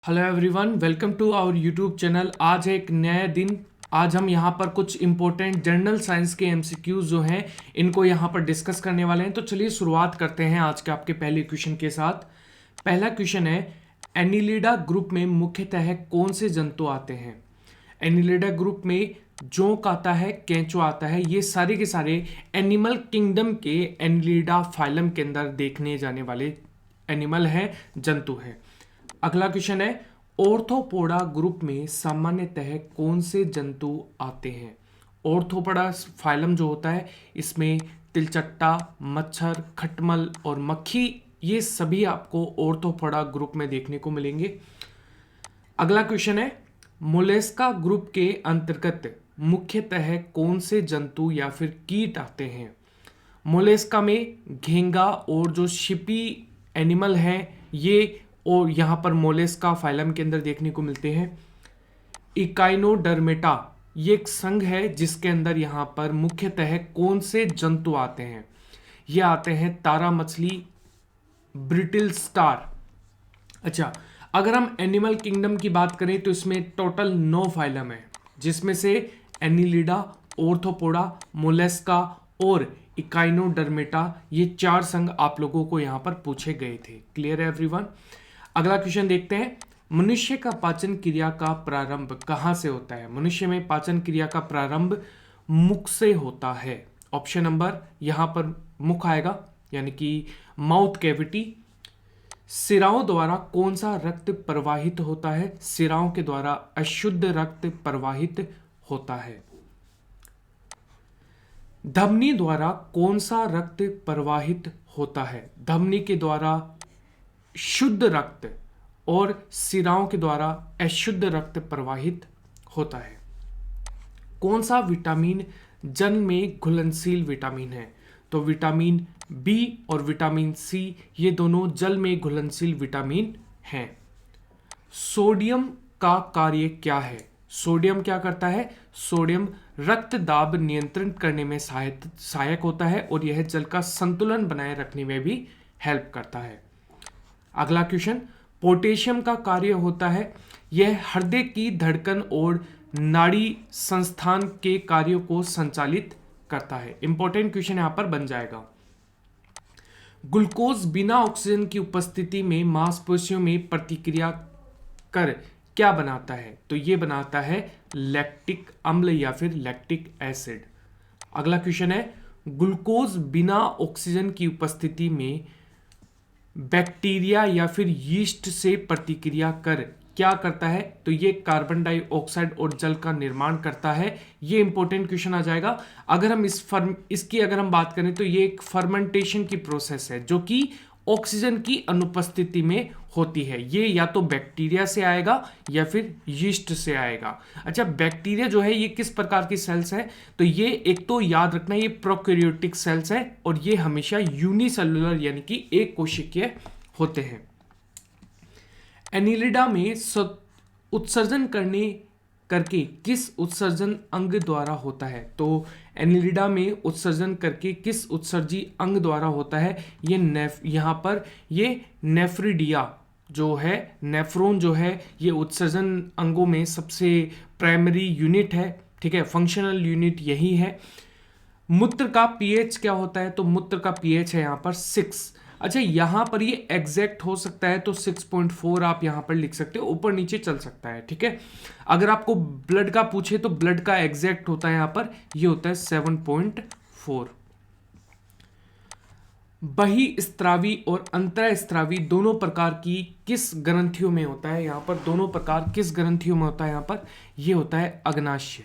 Hello everyone, welcome to our YouTube channel. आज है एक नया दिन। आज हम यहाँ पर कुछ इंपॉर्टेंट जनरल साइंस के एमसीक्यूज जो हैं इनको यहाँ पर डिस्कस करने वाले हैं। तो चलिए शुरुआत करते हैं आज के आपके पहले क्वेश्चन के साथ। पहला क्वेश्चन है, एनिलिडा ग्रुप में मुख्यतः कौन से जंतु आते हैं? एनिलिडा ग्रुप में जोंक आता है, केंचो आता है, ये सारे के सारे एनिमल किंगडम के एनिलिडा फाइलम के अंदर देखने जाने वाले एनिमल हैं, जंतु हैं। अगला क्वेश्चन है, ऑर्थोपोडा ग्रुप में सामान्यतः कौन से जंतु आते हैं? ऑर्थोपोडा फाइलम जो होता है इसमें तिलचट्टा, मच्छर, खटमल और मक्खी, ये सभी आपको ऑर्थोपोडा ग्रुप में देखने को मिलेंगे। अगला क्वेश्चन है, मोलेस्का ग्रुप के अंतर्गत मुख्यतः कौन से जंतु या फिर कीट आते हैं? मोलेस्का में घेंगा और जो शिपी एनिमल हैं ये और यहाँ पर मोलेस्का फाइलम के अंदर देखने को मिलते हैं। इकाइनोडर्मेटा ये एक संघ है जिसके अंदर यहाँ पर मुख्यतः कौन से जंतु आते हैं? ये आते हैं तारा मछली, ब्रिटिल स्टार। अच्छा, अगर हम एनिमल किंगडम की बात करें तो इसमें टोटल 9 फाइलम है, जिसमें से एनिलिडा, ऑर्थोपोडा, मोलेस्का और इकाइनोडर्मेटा, ये 4 संघ आप लोगों को यहाँ पर पूछे गए थे। क्लियर है एवरीवन? अगला क्वेश्चन देखते हैं, मनुष्य का पाचन क्रिया का प्रारंभ कहाँ से होता है? मनुष्य में पाचन क्रिया का प्रारंभ मुख से होता है। ऑप्शन नंबर यहाँ पर मुख आएगा, यानी कि माउथ कैविटी। सिराओं द्वारा कौन सा रक्त प्रवाहित होता है? सिराओं के द्वारा अशुद्ध रक्त प्रवाहित होता है। धमनी द्वारा कौन सा रक्त प्रवाहित होता है? धमनी के द्वारा शुद्ध रक्त और सिराओं के द्वारा अशुद्ध रक्त प्रवाहित होता है। कौन सा विटामिन जल में घुलनशील विटामिन है? तो विटामिन बी और विटामिन सी ये दोनों जल में घुलनशील विटामिन हैं। सोडियम का कार्य क्या है? सोडियम क्या करता है? सोडियम रक्त दाब नियंत्रित करने में सहायक होता है और यह जल का संतुलन बनाए रखने में भी हेल्प करता है। अगला क्वेश्चन, पोटेशियम का कार्य होता है, यह हृदय की धड़कन और नाड़ी संस्थान के कार्यों को संचालित करता है। इंपॉर्टेंट क्वेश्चन यहां पर बन जाएगा। ग्लूकोज बिना ऑक्सीजन की उपस्थिति में मांसपेशियों में प्रतिक्रिया कर क्या बनाता है? तो यह बनाता है लैक्टिक अम्ल या फिर लैक्टिक एसिड। अगला क्वेश्चन है, ग्लूकोज बिना ऑक्सीजन की उपस्थिति में बैक्टीरिया या फिर यीस्ट से प्रतिक्रिया कर क्या करता है? तो ये कार्बन डाइऑक्साइड और जल का निर्माण करता है। ये इंपॉर्टेंट क्वेश्चन आ जाएगा। अगर हम इसकी अगर हम बात करें तो ये एक फर्मेंटेशन की प्रोसेस है जो कि ऑक्सीजन की अनुपस्थिति में होती है। ये या तो बैक्टीरिया से आएगा या फिर यीस्ट से आएगा। अच्छा, बैक्टीरिया जो है ये किस प्रकार की सेल्स है? तो ये एक तो याद रखना, ये प्रोकैरियोटिक सेल्स है और ये हमेशा यूनिसेलुलर यानी कि एक कोशिकीय होते हैं। एनिलिडा में उत्सर्जन करके किस उत्सर्जन अंग द्वारा होता है? तो एनिलिडा में उत्सर्जन करके किस उत्सर्जी अंग द्वारा होता है? ये यहाँ पर ये नेफ्रिडिया जो है, नेफ्रॉन जो है, ये उत्सर्जन अंगों में सबसे प्राइमरी यूनिट है। ठीक है, फंक्शनल यूनिट यही है। मूत्र का पीएच क्या होता है? तो मूत्र का पीएच है यहाँ पर 6। अच्छा, यहां पर ये एग्जैक्ट हो सकता है तो 6.4 आप यहां पर लिख सकते हो, ऊपर नीचे चल सकता है। ठीक है, अगर आपको ब्लड का पूछे तो ब्लड का एग्जैक्ट होता है यहां पर, ये होता है 7.4। बहिस्त्रावी और अंतःस्त्रावी दोनों प्रकार की किस ग्रंथियों में होता है? यहां पर दोनों प्रकार किस ग्रंथियों में होता है? यहां पर ये होता है अग्नाशय।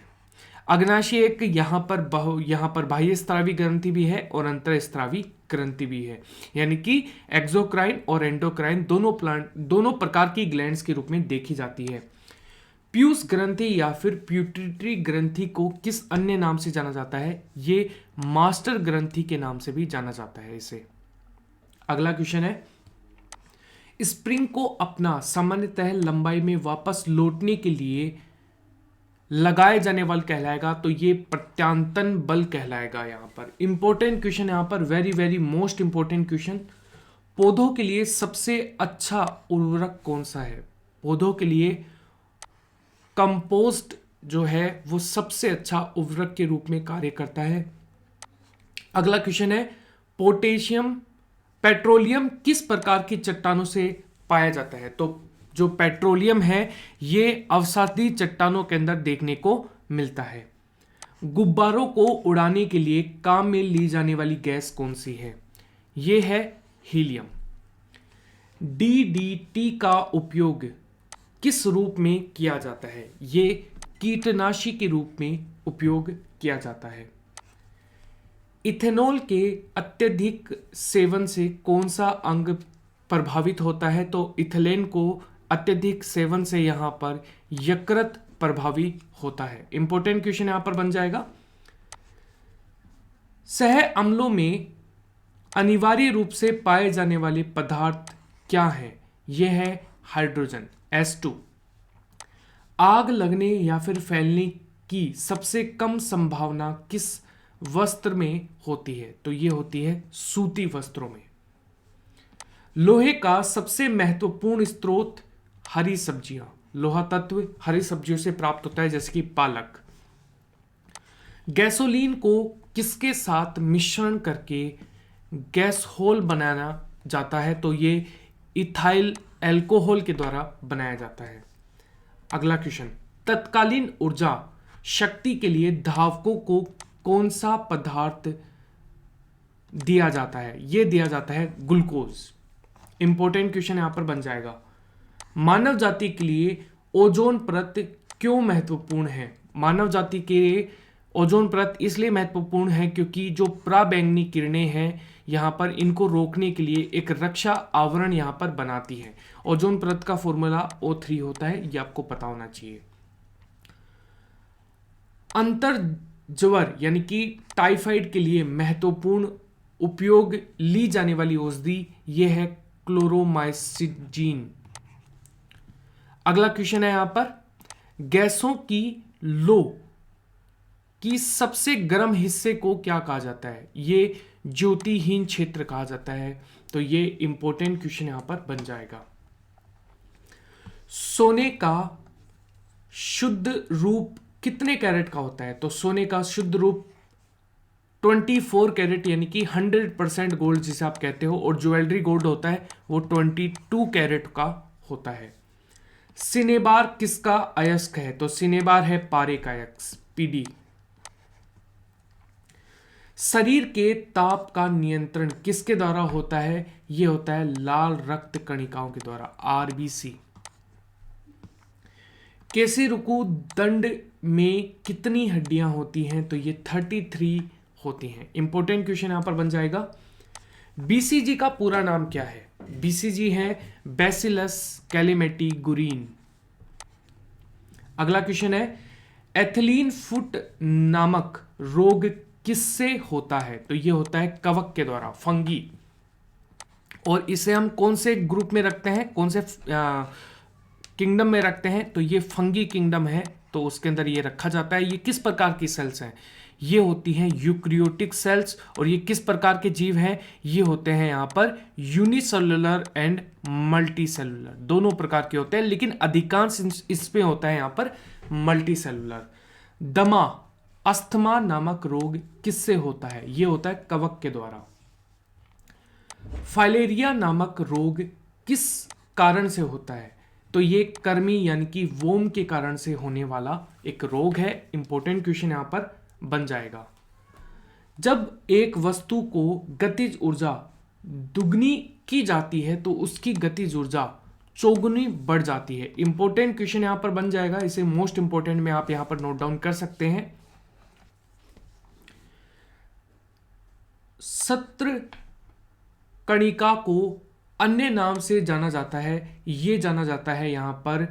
अग्नाशय एक यहाँ पर बाह्यस्त्रावी ग्रंथि भी है और अंतःस्त्रावी ग्रंथि भी है, यानी कि एक्सोक्राइन और एंडोक्राइन दोनों प्रकार की ग्लैंड्स के रूप में देखी जाती है। पीयूष ग्रंथि या फिर प्यूटिटरी ग्रंथि को किस अन्य नाम से जाना जाता है? ये मास्टर ग्रंथि के नाम से भी जाना जाता है इसे। अगला क्वेश्चन है, स्प्रिंग को अपना सामान्यतः लंबाई में वापस लौटने के लिए लगाए जाने बल कहलाएगा, तो ये प्रत्यावर्तन बल कहलाएगा। यहां पर इंपॉर्टेंट क्वेश्चन, यहां पर very very most important question, पौधों के लिए सबसे अच्छा उर्वरक कौन सा है? पौधों के लिए कंपोस्ट जो है वो सबसे अच्छा उर्वरक के रूप में कार्य करता है। अगला क्वेश्चन है, पेट्रोलियम किस प्रकार की चट्टानों से पाया जाता है? तो जो पेट्रोलियम है ये अवसादी चट्टानों के अंदर देखने को मिलता है। गुब्बारों को उड़ाने के लिए काम में ली जाने वाली गैस कौन सी है? ये है हीलियम। डीडीटी का उपयोग किस रूप में किया जाता है? ये कीटनाशी के रूप में उपयोग किया जाता है। इथेनॉल के अत्यधिक सेवन से कौन सा अंग प्रभावित होता है? तो इथिलीन को अत्यधिक सेवन से यहां पर यकृत प्रभावी होता है। इंपॉर्टेंट क्वेश्चन यहां पर बन जाएगा। सह अम्लों में अनिवार्य रूप से पाए जाने वाले पदार्थ क्या है? यह है हाइड्रोजन H2। आग लगने या फिर फैलने की सबसे कम संभावना किस वस्त्र में होती है? तो यह होती है सूती वस्त्रों में। लोहे का सबसे महत्वपूर्ण स्रोत हरी सब्जियां। लोहा तत्व हरी सब्जियों से प्राप्त होता है, जैसे कि पालक। गैसोलीन को किसके साथ मिश्रण करके गैसोल बनाना जाता है? तो ये इथाइल एल्कोहल के द्वारा बनाया जाता है। अगला क्वेश्चन, तत्कालीन ऊर्जा शक्ति के लिए धावकों को कौन सा पदार्थ दिया जाता है? यह दिया जाता है ग्लूकोज। इंपॉर्टेंट क्वेश्चन यहां पर बन जाएगा। मानव जाति के लिए ओजोन परत क्यों महत्वपूर्ण है? मानव जाति के लिए ओजोन परत इसलिए महत्वपूर्ण है क्योंकि जो पराबैंगनी किरणें हैं यहां पर इनको रोकने के लिए एक रक्षा आवरण यहां पर बनाती है। ओजोन परत का फॉर्मूला O3 होता है, यह आपको पता होना चाहिए। अंतर्ज्वर यानी कि टाइफाइड के लिए महत्वपूर्ण उपयोग ली जाने वाली औषधि यह है क्लोरोमाइसिजीन। अगला क्वेश्चन है यहां पर, गैसों की लो की सबसे गर्म हिस्से को क्या कहा जाता है? ये ज्योतिहीन क्षेत्र कहा जाता है। तो ये इंपॉर्टेंट क्वेश्चन यहां पर बन जाएगा। सोने का शुद्ध रूप कितने कैरेट का होता है? तो सोने का शुद्ध रूप 24 कैरेट यानी कि 100% गोल्ड जिसे आप कहते हो, और ज्वेलरी गोल्ड होता है वो 22 कैरेट का होता है। सिनेबार किसका अयस्क है? तो सिनेबार है पारे का अयस्क PD। शरीर के ताप का नियंत्रण किसके द्वारा होता है? यह होता है लाल रक्त कणिकाओं के द्वारा RBC। केसरीकुं दंड में कितनी हड्डियां होती हैं? तो ये 33 होती हैं। इंपॉर्टेंट क्वेश्चन यहां पर बन जाएगा। BCG का पूरा नाम क्या है? BCG है बैसिलस कैलिमेटी गुरीन। अगला क्वेश्चन है, एथिलीन फुट नामक रोग किससे होता है? तो यह होता है कवक के द्वारा, फंगी। और इसे हम कौन से ग्रुप में रखते हैं, कौन से किंगडम में रखते हैं? तो ये फंगी किंगडम है, तो उसके अंदर ये रखा जाता है। ये किस प्रकार की सेल्स हैं? ये होती हैं यूकैरियोटिक सेल्स। और ये किस प्रकार के जीव हैं? ये होते हैं यहाँ पर यूनिसेलुलर एंड मल्टी सेलुलर, दोनों प्रकार के होते हैं, लेकिन अधिकांश इसमें होता है यहाँ पर मल्टी सेलुलर। दमा अस्थमा नामक रोग किससे होता है? ये होता है कवक के द्वारा। फाइलेरिया नामक रोग किस कारण से होता है? तो ये कर्मी यानी कि वोम के कारण से होने वाला एक रोग है। इंपॉर्टेंट क्वेश्चन यहां पर बन जाएगा। जब एक वस्तु को गतिज ऊर्जा दुगनी की जाती है तो उसकी गतिज ऊर्जा चौगुनी बढ़ जाती है। इंपॉर्टेंट क्वेश्चन यहां पर बन जाएगा, इसे मोस्ट इंपॉर्टेंट में आप यहां पर नोट डाउन कर सकते हैं। सत्र कणिका को अन्य नाम से जाना जाता है, यह जाना जाता है यहां पर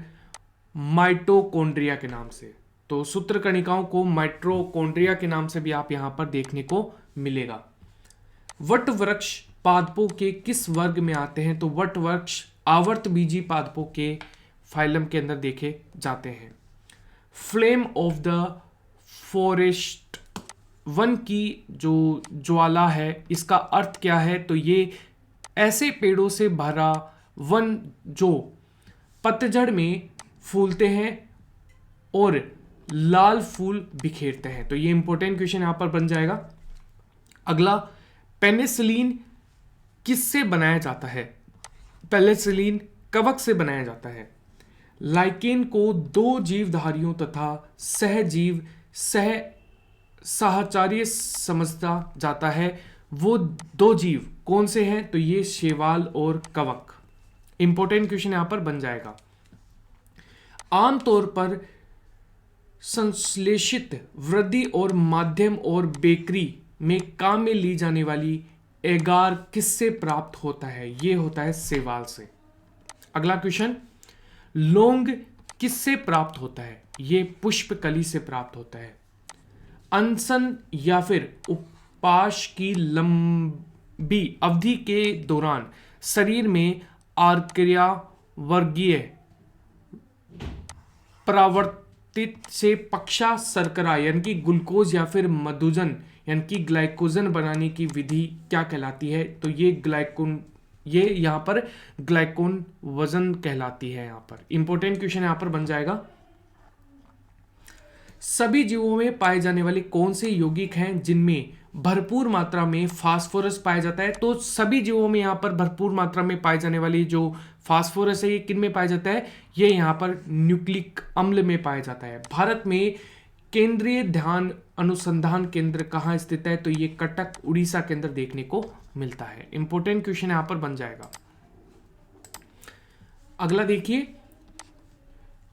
माइटोकॉन्ड्रिया के नाम से। तो सूत्र कणिकाओं को माइटोकॉन्ड्रिया के नाम से भी आप यहां पर देखने को मिलेगा। वट वृक्ष पादपों के किस वर्ग में आते हैं? तो वट वृक्ष आवर्त बीजी पादपों के फाइलम के अंदर देखे जाते हैं। Flame of the forest, one की जो ज्वाला है, इसका अर्थ क्या है? तो ये ऐसे पेड़ों से भरा वन जो पतझड़ में फूलते हैं और लाल फूल बिखेरते हैं। तो ये इंपॉर्टेंट क्वेश्चन यहां पर बन जाएगा। अगला, पेनिसिलिन किससे बनाया जाता है? पेनिसिलिन कवक से बनाया जाता है। लाइकेन को दो जीवधारियों तथा सहजीव साहचर्य समझा जाता है। वो दो जीव कौन से हैं? तो ये शैवाल और कवक। इंपॉर्टेंट क्वेश्चन यहां पर बन जाएगा। आमतौर पर संश्लेषित वृद्धि और माध्यम और बेकरी में काम में ली जाने वाली एगार किससे प्राप्त होता है? ये होता है शैवाल से। अगला क्वेश्चन, लौंग किससे प्राप्त होता है? ये पुष्पकली से प्राप्त होता है। अनशन या फिर उपवास की लंबी अवधि के दौरान शरीर में आर्किया वर्गीय परावर्तित से पक्षा शर्करा यानी कि ग्लूकोज या फिर मधुजन यानी कि ग्लाइकोजन बनाने की विधि क्या कहलाती है? तो ये यहां पर ग्लाइकोन वजन कहलाती है। यहां पर इंपॉर्टेंट क्वेश्चन यहां पर बन जाएगा। सभी जीवों में पाए जाने वाले कौन से यौगिक हैं जिनमें भरपूर मात्रा में फास्फोरस पाया जाता है? तो सभी जीवों में यहां पर भरपूर मात्रा में पाए जाने वाली जो फास्फोरस है ये किन में पाया जाता है? ये यहां पर न्यूक्लिक अम्ल में पाया जाता है। भारत में केंद्रीय ध्यान अनुसंधान केंद्र कहां स्थित है? तो ये कटक उड़ीसा के अंदर देखने को मिलता है। इंपॉर्टेंट क्वेश्चन यहां पर बन जाएगा। अगला देखिए,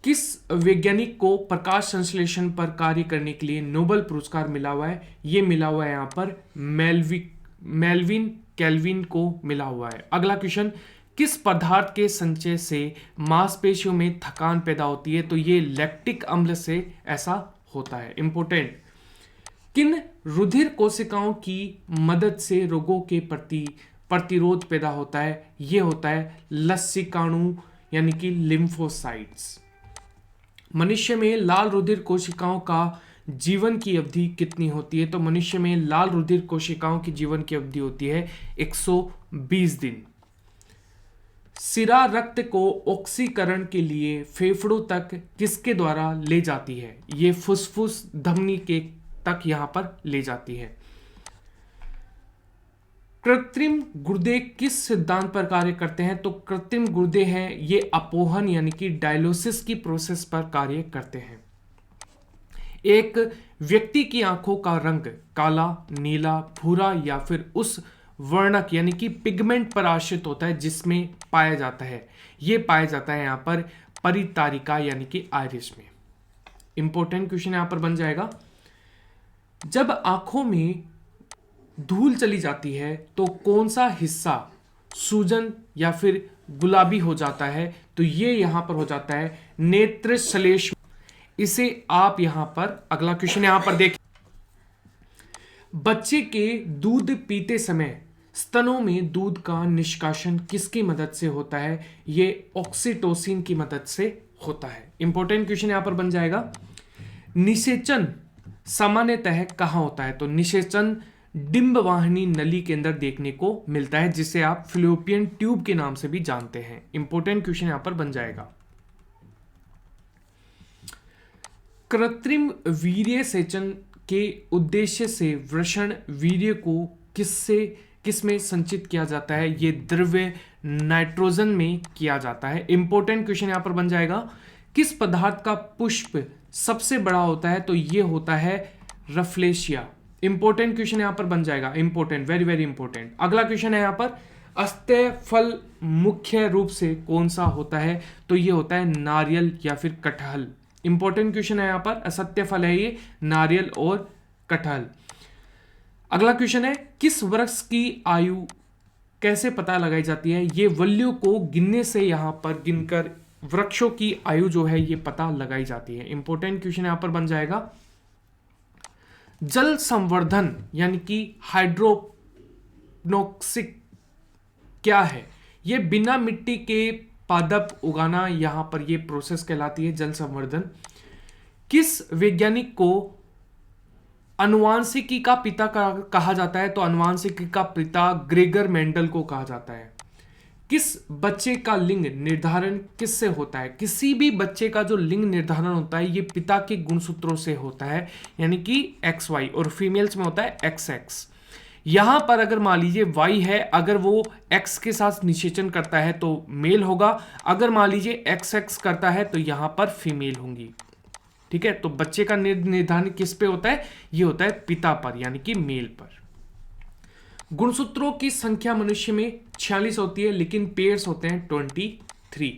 किस वैज्ञानिक को प्रकाश संश्लेषण पर कार्य करने के लिए नोबेल पुरस्कार मिला हुआ है? ये मिला हुआ है यहां पर मेल्विन कैल्विन को मिला हुआ है। अगला क्वेश्चन, किस पदार्थ के संचय से मांसपेशियों में थकान पैदा होती है? तो ये लैक्टिक अम्ल से ऐसा होता है। इंपॉर्टेंट, किन रुधिर कोशिकाओं की मदद से रोगों के प्रति प्रतिरोध पैदा होता है? ये होता है लसिकाणु यानी कि लिम्फोसाइट्स। मनुष्य में लाल रुधिर कोशिकाओं का जीवन की अवधि कितनी होती है? तो मनुष्य में लाल रुधिर कोशिकाओं की जीवन की अवधि होती है 120 दिन। सिरा रक्त को ऑक्सीकरण के लिए फेफड़ों तक किसके द्वारा ले जाती है? ये फुसफुस धमनी के तक यहां पर ले जाती है। कृत्रिम गुर्दे किस सिद्धांत पर कार्य करते हैं? तो कृत्रिम गुर्दे हैं ये अपोहन यानी कि डायलिसिस की प्रोसेस पर कार्य करते हैं। एक व्यक्ति की आंखों का रंग काला, नीला, भूरा या फिर उस वर्णक यानी कि पिगमेंट पर आश्रित होता है जिसमें पाया जाता है। ये पाया जाता है यहां पर परितारिका यानी कि आइरिस में। इंपॉर्टेंट क्वेश्चन यहां पर बन जाएगा। जब आंखों में धूल चली जाती है तो कौन सा हिस्सा सूजन या फिर गुलाबी हो जाता है? तो ये यहां पर हो जाता है नेत्र श्लेष्म। इसे आप यहां पर अगला क्वेश्चन यहां पर देखिए। बच्चे के दूध पीते समय स्तनों में दूध का निष्कासन किसकी मदद से होता है? ये ऑक्सीटोसिन की मदद से होता है। इंपॉर्टेंट क्वेश्चन यहां पर बन जाएगा। निषेचन सामान्यतः कहां होता है? तो निषेचन डिंबवाहिनी नली के अंदर देखने को मिलता है जिसे आप फ्लोपियन ट्यूब के नाम से भी जानते हैं। इंपॉर्टेंट क्वेश्चन यहां पर बन जाएगा। कृत्रिम वीर्य सेचन के उद्देश्य से वृषण वीर्य को किसमें संचित किया जाता है? ये द्रव्य नाइट्रोजन में किया जाता है। इंपॉर्टेंट क्वेश्चन यहां पर बन जाएगा। किस पदार्थ का पुष्प सबसे बड़ा होता है? तो ये होता है रफ्लेशिया। इंपॉर्टेंट क्वेश्चन यहां पर बन जाएगा। Important, very very important. अगला क्वेश्चन है यहां पर, अस्त्य फल मुख्य रूप से कौन सा होता है? तो ये होता है नारियल या फिर कटहल। इंपॉर्टेंट क्वेश्चन है यहां पर, असत्य फल है ये नारियल और कटहल। अगला क्वेश्चन है, किस वृक्ष की आयु कैसे पता लगाई जाती है? ये वल्लियों को गिनने से यहां पर गिनकर वृक्षों की आयु जो है ये पता लगाई जाती है। इंपॉर्टेंट क्वेश्चन यहां पर बन जाएगा। जल संवर्धन यानी कि हाइड्रोपोनिक्स क्या है? ये बिना मिट्टी के पादप उगाना, यहां पर ये प्रोसेस कहलाती है जल संवर्धन। किस वैज्ञानिक को अनुवांशिकी का पिता कहा जाता है? तो अनुवांशिकी का पिता ग्रेगर मेंडल को कहा जाता है। किस बच्चे का लिंग निर्धारण किससे होता है? किसी भी बच्चे का जो लिंग निर्धारण होता है ये पिता के गुणसूत्रों से होता है, यानी कि XY, और फीमेल्स में होता है XX। यहां पर अगर मान लीजिए Y है, अगर वो X के साथ निषेचन करता है तो मेल होगा, अगर मान लीजिए XX करता है तो यहां पर फीमेल होंगी। ठीक है, तो बच्चे का निर्धारण किस पे होता है? ये होता है पिता पर, यानी कि मेल पर। गुणसूत्रों की संख्या मनुष्य में 46 होती है, लेकिन पेयर्स होते हैं 23।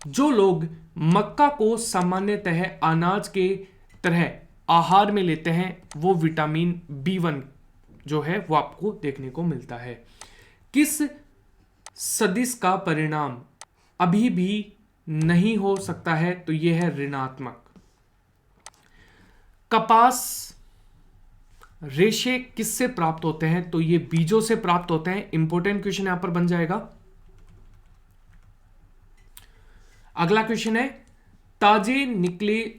जो लोग मक्का को सामान्यतः अनाज के तरह आहार में लेते हैं वो विटामिन B1 जो है वो आपको देखने को मिलता है। किस सदिश का परिणाम अभी भी नहीं हो सकता है? तो यह है ऋणात्मक। कपास रेशे किससे प्राप्त होते हैं? तो ये बीजों से प्राप्त होते हैं। इंपॉर्टेंट क्वेश्चन यहां पर बन जाएगा। अगला क्वेश्चन है, ताजे निकले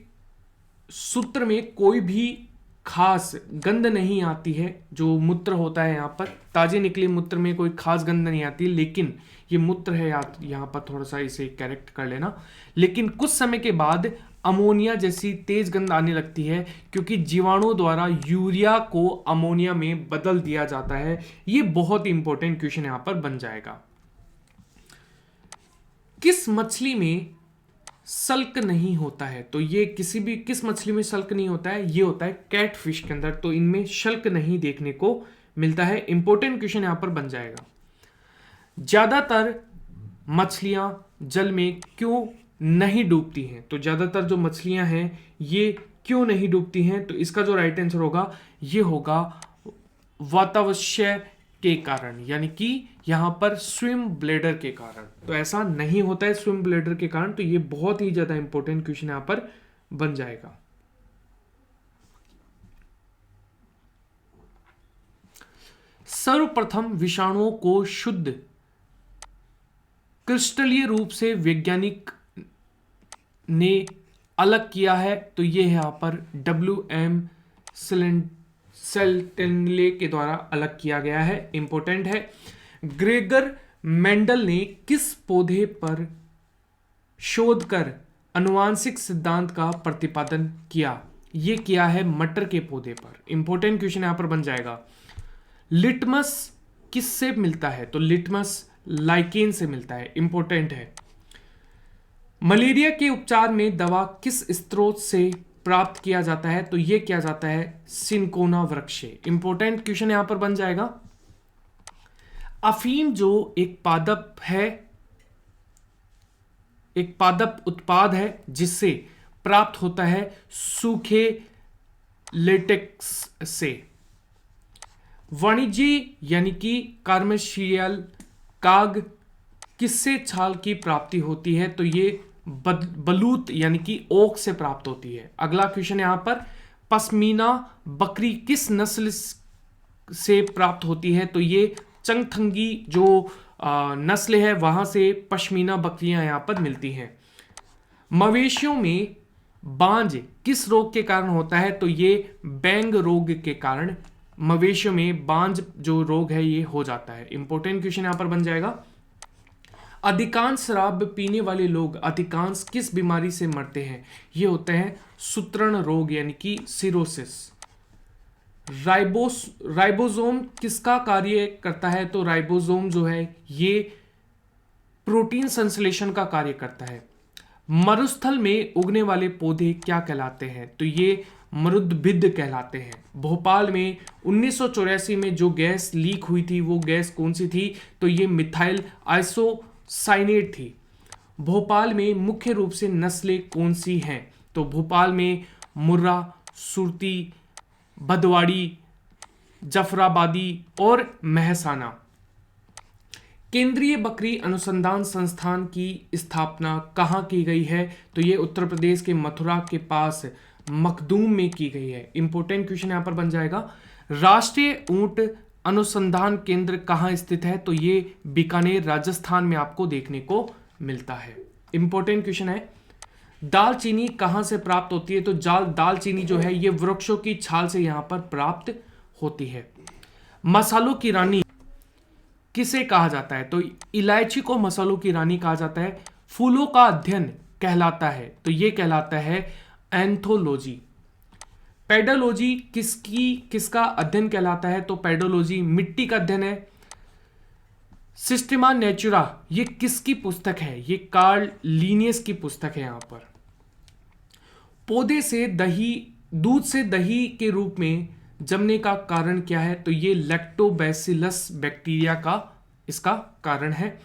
सूत्र में कोई भी खास गंध नहीं आती है। जो मूत्र होता है यहां पर, ताजे निकले मूत्र में कोई खास गंध नहीं आती, लेकिन ये मूत्र है यहां पर थोड़ा सा इसे करेक्ट कर लेना। लेकिन कुछ समय के बाद अमोनिया जैसी तेज गंध आने लगती है, क्योंकि जीवाणुओं द्वारा यूरिया को अमोनिया में बदल दिया जाता है। ये बहुत इंपॉर्टेंट क्वेश्चन यहां पर बन जाएगा। किस मछली में सल्क नहीं होता है? तो ये किस मछली में सल्क नहीं होता है? ये होता है कैटफिश के अंदर, तो इनमें शल्क नहीं देखने को मिलता है। इंपॉर्टेंट क्वेश्चन यहां पर बन जाएगा। ज्यादातर मछलियां जल में क्यों नहीं डूबती हैं? तो ज्यादातर जो मछलियां हैं ये क्यों नहीं डूबती हैं? तो इसका जो राइट आंसर होगा ये होगा वातावश्य के कारण, यानी कि यहां पर स्विम ब्लेडर के कारण। तो ऐसा नहीं होता है स्विम ब्लेडर के कारण, तो ये बहुत ही ज्यादा इंपॉर्टेंट क्वेश्चन यहां पर बन जाएगा। सर्वप्रथम विषाणुओं को शुद्ध क्रिस्टलीय रूप से वैज्ञानिक ने अलग किया है, तो ये यहां पर WM सेल्टेनले के द्वारा अलग किया गया है। इंपॉर्टेंट है। ग्रेगर मेंडल ने किस पौधे पर शोध कर अनुवांशिक सिद्धांत का प्रतिपादन किया? ये किया है मटर के पौधे पर। इंपॉर्टेंट क्वेश्चन यहां पर बन जाएगा। लिटमस किससे मिलता है? तो लिटमस लाइकेन से मिलता है। इंपॉर्टेंट है। मलेरिया के उपचार में दवा किस स्रोत से प्राप्त किया जाता है? तो यह किया जाता है सिनकोना वृक्ष से। इंपॉर्टेंट क्वेश्चन यहां पर बन जाएगा। अफीम जो एक पादप है, एक पादप उत्पाद है जिससे प्राप्त होता है सूखे लेटेक्स से। वाणिज्य यानी कि कमर्शियल काग किससे छाल की प्राप्ति होती है? तो ये बलूत यानी कि ओक से प्राप्त होती है। अगला क्वेश्चन यहां पर, पश्मीना बकरी किस नस्ल से प्राप्त होती है? तो ये चंगथंगी जो नस्ल है वहां से पश्मीना बकरियां यहां पर मिलती हैं। मवेशियों में बांझ किस रोग के कारण होता है? तो ये बैंग रोग के कारण मवेशियों में बांझ जो रोग है ये हो जाता है। इंपॉर्टेंट क्वेश्चन यहां पर बन जाएगा। अधिकांश शराब पीने वाले लोग अधिकांश किस बीमारी से मरते हैं? ये होते हैं सूत्रण रोग यानी कि सिरोसिस। राइबोसोम किसका कार्य करता है? तो राइबोसोम जो है ये प्रोटीन संश्लेषण का कार्य करता है। मरुस्थल में उगने वाले पौधे क्या कहलाते हैं? तो ये मरुद्भिद कहलाते हैं। भोपाल में 1984 में जो गैस लीक हुई थी वो गैस कौन सी थी? तो ये मिथाइल आइसोसाइनेट थी। भोपाल में मुख्य रूप से नस्लें कौन सी हैं? तो भोपाल में मुर्रा, सुरती, भदवाड़ी, जफराबादी और महसाना। केंद्रीय बकरी अनुसंधान संस्थान की स्थापना कहाँ की गई है? तो ये उत्तर प्रदेश के मथुरा के पास मखदूम में की गई है। इंपॉर्टेंट क्वेश्चन यहां पर बन जाएगा। राष्ट्रीय ऊंट अनुसंधान केंद्र कहाँ स्थित है? तो ये बीकानेर राजस्थान में आपको देखने को मिलता है। इंपॉर्टेंट क्वेश्चन है। दालचीनी कहाँ से प्राप्त होती है? तो दालचीनी जो है ये वृक्षों की छाल से यहां पर प्राप्त होती है। मसालों की रानी किसे कहा जाता है? तो इलायची को मसालों की रानी कहा जाता है। फूलों का अध्ययन कहलाता है, तो ये कहलाता है एंथोलॉजी। पेडोलॉजी किसका अध्ययन कहलाता है? तो पेडोलॉजी मिट्टी का अध्ययन है। सिस्टेमा नेचुरा ये किसकी पुस्तक है? ये कार्ल लीनियस की पुस्तक है। यहां पर पौधे से दूध से दही के रूप में जमने का कारण क्या है? तो ये लैक्टोबैसिलस बैक्टीरिया का इसका कारण है।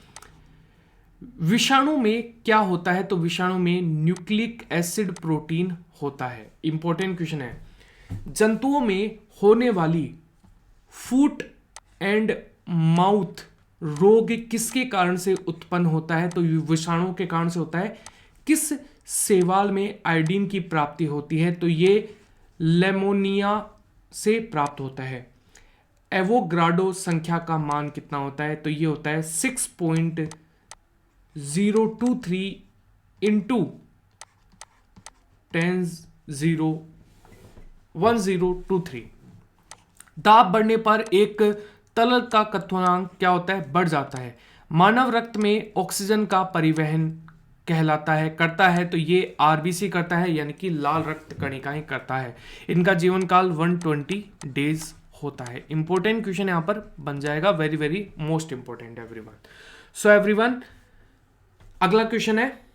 विषाणु में क्या होता है? तो विषाणु में न्यूक्लिक एसिड प्रोटीन होता है। इंपॉर्टेंट क्वेश्चन है। जंतुओं में होने वाली फूट एंड माउथ रोग किसके कारण से उत्पन्न होता है? तो विषाणु के कारण से होता है। किस शैवाल में आयोडीन की प्राप्ति होती है? तो ये लेमोनिया से प्राप्त होता है। एवोग्राडो संख्या का मान कितना होता है? तो ये होता है 6.023 इंटू 1023। दाब बढ़ने पर एक तरल का क्वथनांक क्या होता है? बढ़ जाता है। मानव रक्त में ऑक्सीजन का परिवहन करता है, तो ये आरबीसी करता है, यानी कि लाल रक्त कणिकाएं करता है। इनका जीवन काल 120 डेज होता है। इंपॉर्टेंट क्वेश्चन यहां पर बन जाएगा, very very most important everyone. So everyone, अगला क्वेश्चन है